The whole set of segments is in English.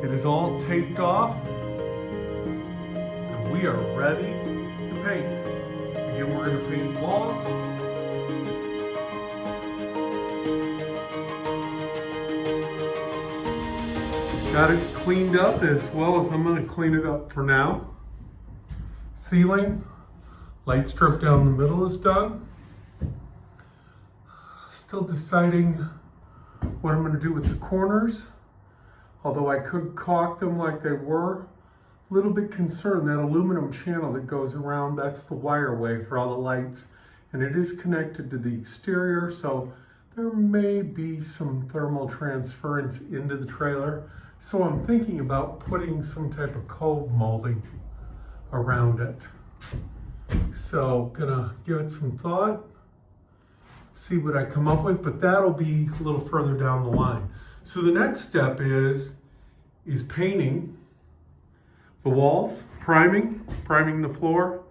It is all taped off, and we are ready to paint. Again, we're going to paint walls. Got it cleaned up as well as I'm going to clean it up for now. Ceiling, light strip down the middle is done. Still deciding what I'm going to do with the corners. Although I could caulk them like they were. A little bit concerned that aluminum channel that goes around, that's the wireway for all the lights. And it is connected to the exterior, so there may be some thermal transference into the trailer. So I'm thinking about putting some type of cove molding around it. So gonna give it some thought, see what I come up with, but that'll be a little further down the line. So the next step is painting the walls, priming the floor,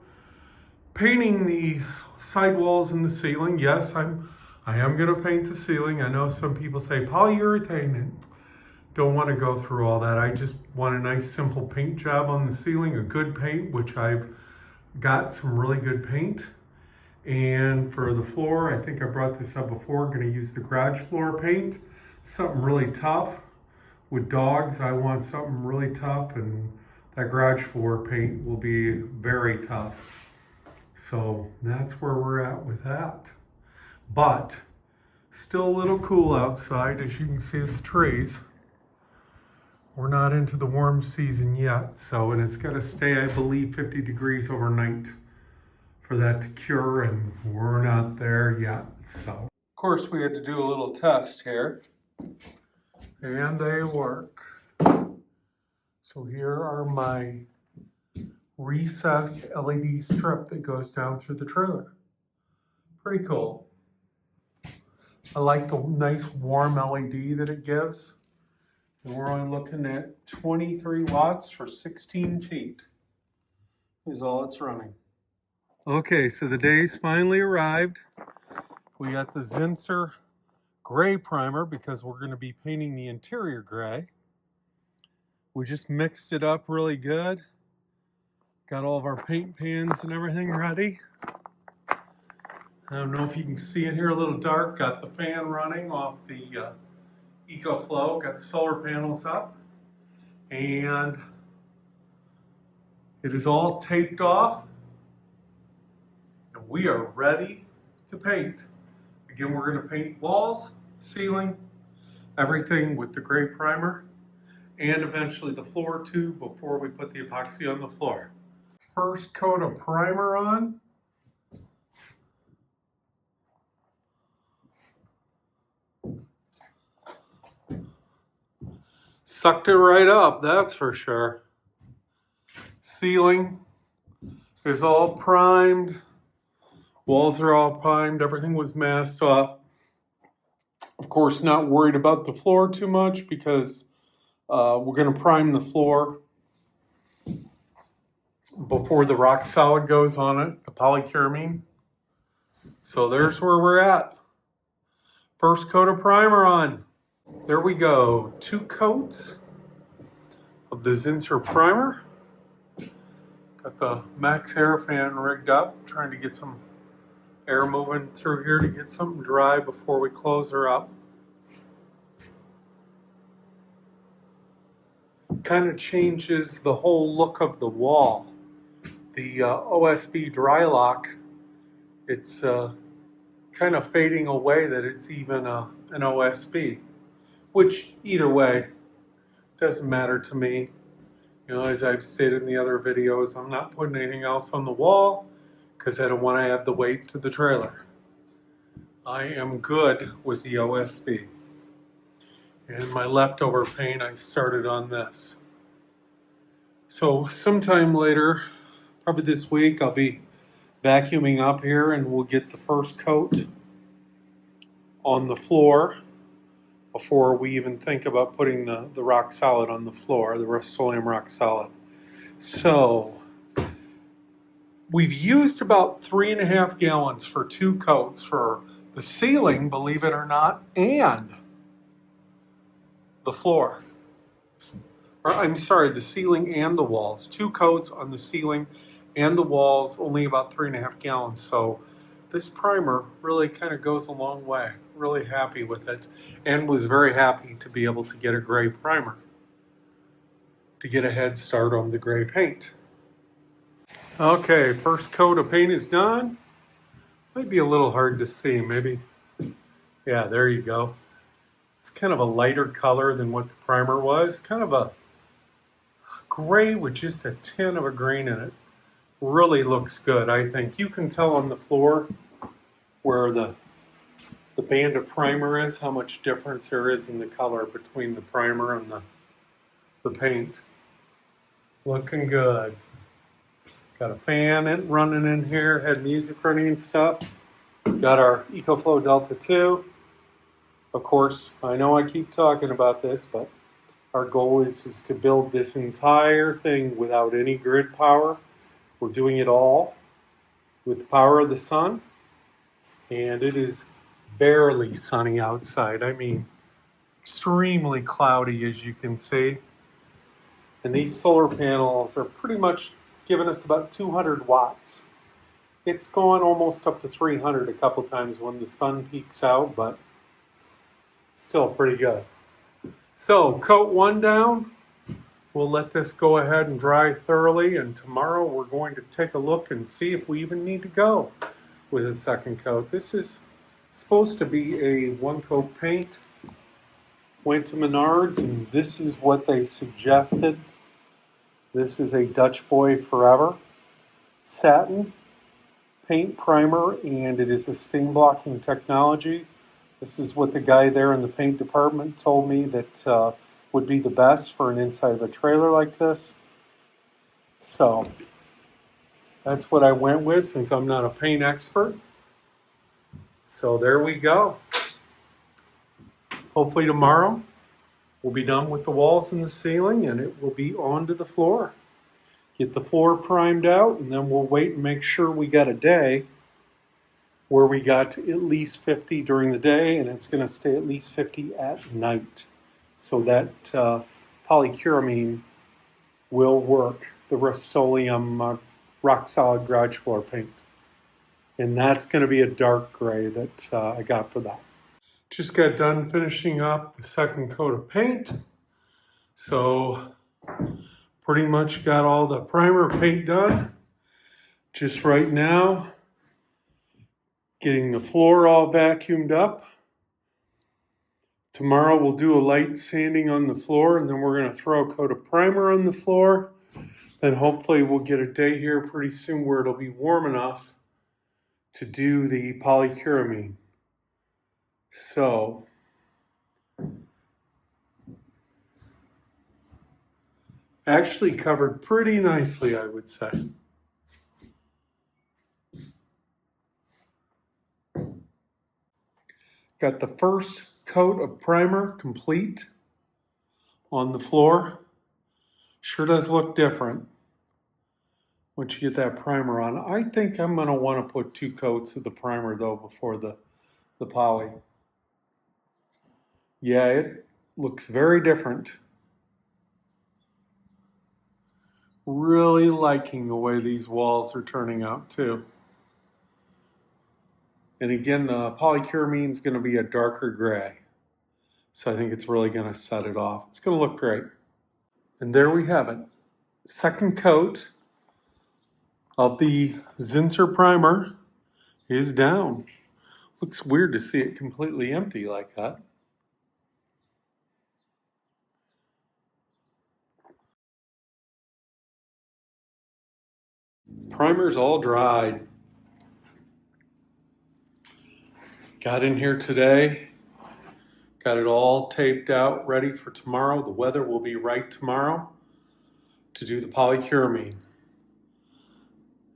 painting the sidewalls and the ceiling. Yes, I am gonna paint the ceiling. I know some people say polyurethane. Don't want to go through all that. I just want a nice simple paint job on the ceiling, a good paint, which I've got some really good paint. And for the floor, I think I brought this up before, going to use the garage floor paint, something really tough. With dogs, I want something really tough, and that garage floor paint will be very tough. So that's where we're at with that. But still a little cool outside, as you can see with the trees. We're not into the warm season yet, and it's got to stay, I believe, 50 degrees overnight for that to cure, and we're not there yet. So, of course, we had to do a little test here, and they work. So here are my recessed LED strip that goes down through the trailer. Pretty cool. I like the nice warm LED that it gives. And we're only looking at 23 watts for 16 feet is all it's running. Okay, so the day's finally arrived. We got the Zinsser gray primer because we're going to be painting the interior gray. We just mixed it up really good. Got all of our paint pans and everything ready. I don't know if you can see it here a little dark. Got the fan running off the EcoFlow, got the solar panels up, and it is all taped off, and we are ready to paint. Again, we're going to paint walls, ceiling, everything with the gray primer, and eventually the floor too before we put the epoxy on the floor. First coat of primer on. Sucked it right up, that's for sure. Ceiling is all primed. Walls are all primed. Everything was masked off. Of course, not worried about the floor too much because we're going to prime the floor before the rock solid goes on it, the polycuramine. So there's where we're at. First coat of primer on. There we go, 2 coats of the Zinsser primer. Got the Max Air fan rigged up, trying to get some air moving through here to get something dry before we close her up. Kind of changes the whole look of the wall. The OSB dry lock, it's kind of fading away that it's even an OSB. Which, either way, doesn't matter to me. You know, as I've stated in the other videos, I'm not putting anything else on the wall because I don't want to add the weight to the trailer. I am good with the OSB. And my leftover paint, I started on this. So sometime later, probably this week, I'll be vacuuming up here and we'll get the first coat on the floor before we even think about putting the rock solid on the floor, the Rust-Oleum Rock Solid. So we've used about 3.5 gallons for 2 coats for the ceiling, believe it or not, and the floor. or I'm sorry, the ceiling and the walls. 2 coats on the ceiling and the walls, only about 3.5 gallons. So this primer really kind of goes a long way. Really happy with it, and was very happy to be able to get a gray primer to get a head start on the gray paint. Okay, first coat of paint is done. Might be a little hard to see, maybe. Yeah, there you go. It's kind of a lighter color than what the primer was. Kind of a gray with just a tint of a green in it. Really looks good, I think. You can tell on the floor where the band of primer is, how much difference there is in the color between the primer and the paint. Looking good. Got a fan running in here, had music running and stuff. Got our EcoFlow Delta 2. Of course, I know I keep talking about this, but our goal is to build this entire thing without any grid power. We're doing it all with the power of the sun, and it is barely sunny outside. I mean, extremely cloudy, as you can see. And these solar panels are pretty much giving us about 200 watts. It's gone almost up to 300 a couple times when the sun peaks out, but still pretty good. So coat 1 down. We'll let this go ahead and dry thoroughly, and tomorrow we're going to take a look and see if we even need to go with a second coat. This is supposed to be a 1-coat paint. Went to Menards, and this is what they suggested. This is a Dutch Boy Forever satin paint primer, and it is a stain blocking technology. This is what the guy there in the paint department told me that would be the best for an inside of a trailer like this. So that's what I went with, since I'm not a paint expert. So there we go. Hopefully tomorrow we'll be done with the walls and the ceiling, and it will be onto the floor. Get the floor primed out, and then we'll wait and make sure we got a day where we got at least 50 during the day, and it's going to stay at least 50 at night. So that polycuramine will work, the Rust-Oleum Rock Solid garage floor paint. And that's going to be a dark gray that I got for that. Just got done finishing up the second coat of paint. So pretty much got all the primer paint done. Just right now, getting the floor all vacuumed up. Tomorrow we'll do a light sanding on the floor, and then we're going to throw a coat of primer on the floor. Then hopefully we'll get a day here pretty soon where it'll be warm enough to do the polycuramine. So actually covered pretty nicely, I would say. Got the first coat of primer complete on the floor. Sure does look different once you get that primer on. I think I'm going to want to put 2 coats of the primer though before the poly. Yeah, it looks very different. Really liking the way these walls are turning out too. And again, the polycuramine is going to be a darker gray. So I think it's really going to set it off. It's going to look great. And there we have it. Second coat of the Zinsser primer is down. Looks weird to see it completely empty like that. Primer's all dried. Got in here today. Got it all taped out, ready for tomorrow. The weather will be right tomorrow to do the polycuramine.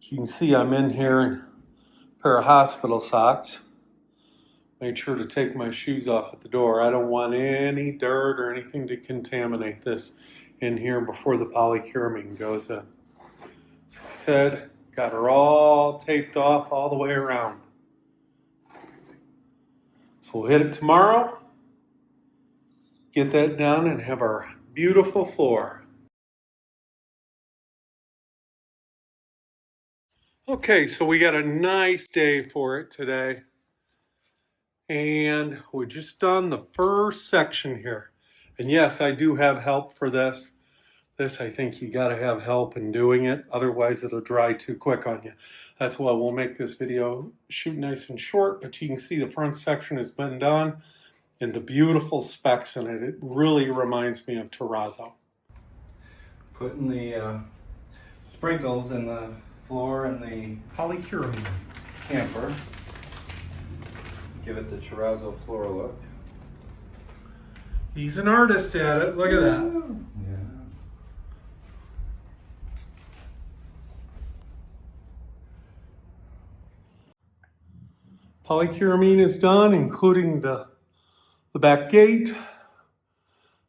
As you can see, I'm in here in a pair of hospital socks. Made sure to take my shoes off at the door. I don't want any dirt or anything to contaminate this in here before the polycuramine goes in. As I said, got her all taped off all the way around. So we'll hit it tomorrow, get that done, and have our Beautiful floor. Okay, so we got a nice day for it today. And we're just done the first section here. And yes, I do have help for this. This, I think you got to have help in doing it. Otherwise, it'll dry too quick on you. That's why we'll make this video shoot nice and short. But you can see the front section has been done and the beautiful specs in it. It really reminds me of terrazzo. Putting the sprinkles in the floor and the Polycuramine. camper. Give it the terrazzo floor look. He's an artist at it. Look at that. Yeah. Polycuramine is done, including the back gate,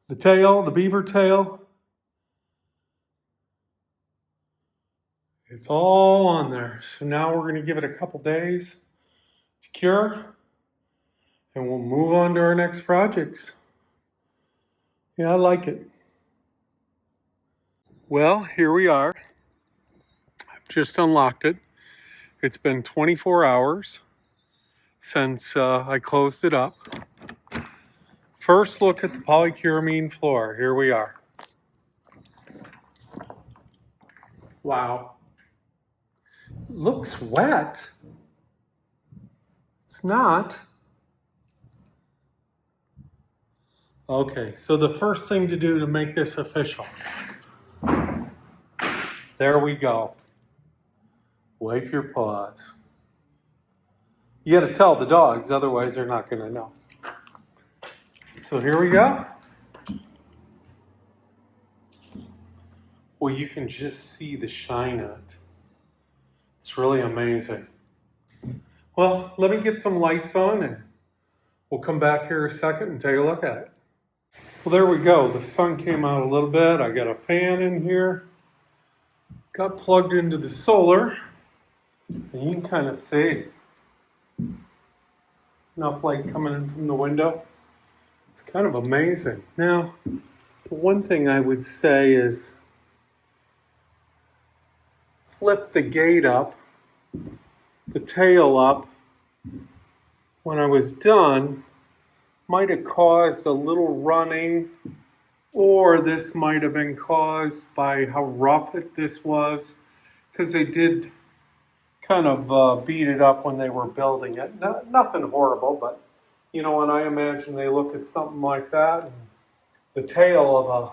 the tail, the beaver tail. It's all on there. So now we're going to give it a couple days to cure, and we'll move on to our next projects. Yeah, I like it. Well, here we are. I've just unlocked it. It's been 24 hours since I closed it up. First look at the polycuramine floor. Here we are. Wow. Looks wet. It's not. Okay, so the first thing to do to make this official. There we go. Wipe your paws. You got to tell the dogs, otherwise they're not going to know. So here we go. Well, you can just see the shine in it. It's really amazing. Well, let me get some lights on and we'll come back here a second and take a look at it. Well, there we go. The sun came out a little bit. I got a fan in here. Got plugged into the solar. And you can kind of see enough light coming in from the window. It's kind of amazing. Now, the one thing I would say is flip the gate up, the tail up. When I was done, might have caused a little running, or this might have been caused by how rough this was, because they did kind of beat it up when they were building it. Nothing horrible, but you know, when I imagine they look at something like that, and the tail of a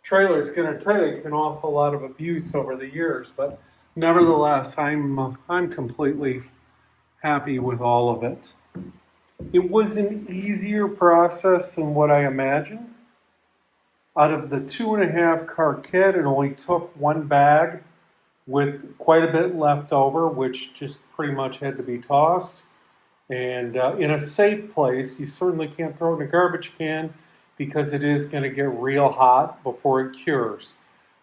trailer is going to take an awful lot of abuse over the years. But nevertheless, I'm completely happy with all of it. It was an easier process than what I imagined. Out of the 2.5 car kit, it only took one bag with quite a bit left over, which just pretty much had to be tossed. And in a safe place, you certainly can't throw it in a garbage can because it is going to get real hot before it cures.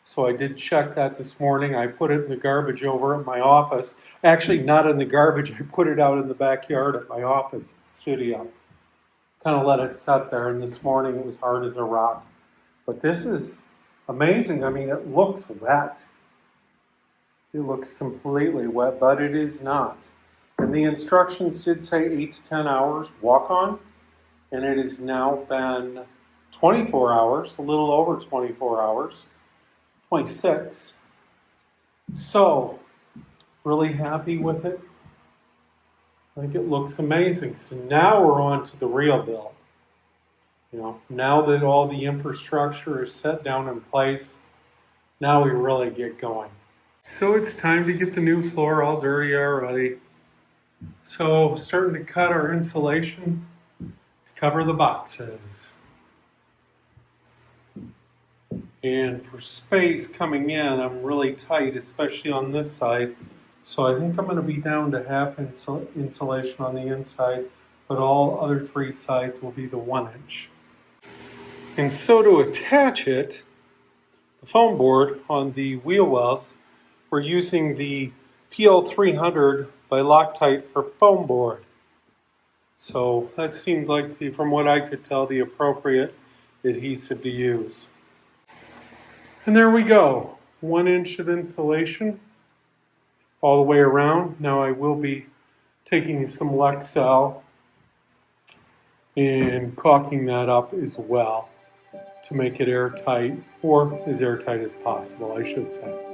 So I did check that this morning. I put it in the garbage over at my office. Actually, not in the garbage. I put it out in the backyard at my office studio. Kind of let it set there, and this morning it was hard as a rock. But this is amazing. I mean, it looks wet. It looks completely wet, but it is not. And the instructions did say 8 to 10 hours walk on, and it has now been 24 hours, a little over 24 hours, 26. So, really happy with it. I think it looks amazing. So now we're on to the real build. You know, now that all the infrastructure is set down in place, now we really get going. So it's time to get the new floor all dirty already. So starting to cut our insulation to cover the boxes. And for space coming in, I'm really tight, especially on this side. So I think I'm going to be down to half insulation on the inside, but all other 3 sides will be the 1 inch. And so to attach it, the foam board on the wheel wells, we're using the PL300 by Loctite for foam board. So that seemed like, from what I could tell, the appropriate adhesive to use. And there we go, 1 inch of insulation all the way around. Now I will be taking some Lexel and caulking that up as well to make it airtight, or as airtight as possible, I should say.